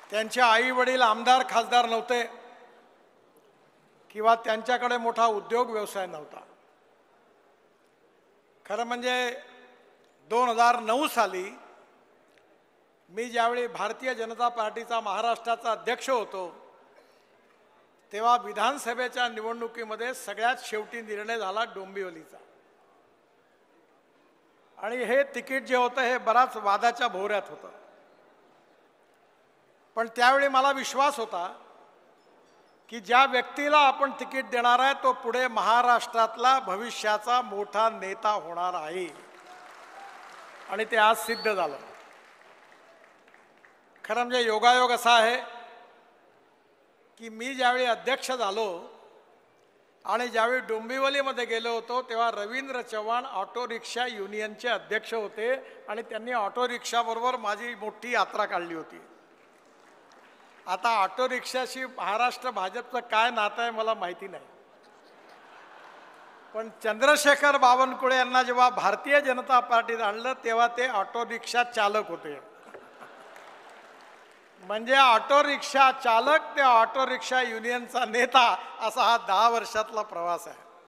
त्यांचे आई वडील आमदार खासदार नव्हते किंवा त्यांच्याकडे मोठा उद्योग व्यवसाय नव्हता। खरं म्हणजे 2009 साली मी ज्यावेळी भारतीय जनता पार्टीचा महाराष्ट्राचा अध्यक्ष होतो तेव्हा विधानसभेच्या निवडणुकीमध्ये सगळ्यात शेवटी निर्णय झाला डोंबिवलीचा, आणि हे तिकीट जे होतं हे बराच वादाच्या भोवऱ्यात होतं। पण त्यावेळी मला विश्वास होता की ज्या व्यक्तीला आपण तिकीट देणार आहे तो पुढे महाराष्ट्रातला भविष्याचा मोठा नेता होणार आहे, आणि ते आज सिद्ध झालं। खरं म्हणजे योगायोग असा आहे की मी ज्यावेळी अध्यक्ष झालो आणि ज्यावेळी डोंबिवलीमध्ये गेलो होतो तेव्हा रवींद्र चव्हाण ऑटो रिक्षा युनियनचे अध्यक्ष होते आणि त्यांनी ऑटो रिक्षाबरोबर माझी मोठी यात्रा काढली होती। आता ऑटो रिक्षाशी महाराष्ट्र भाजपचं काय नातं आहे मला माहिती नाही, पण चंद्रशेखर बावनकुळे यांना जेव्हा भारतीय जनता पार्टीत आणलं तेव्हा ते ऑटो रिक्षा चालक होते। म्हणजे ऑटो रिक्षा चालक ते ऑटो रिक्षा युनियनचा नेता, असा हा 10 वर्षातला प्रवास आहे।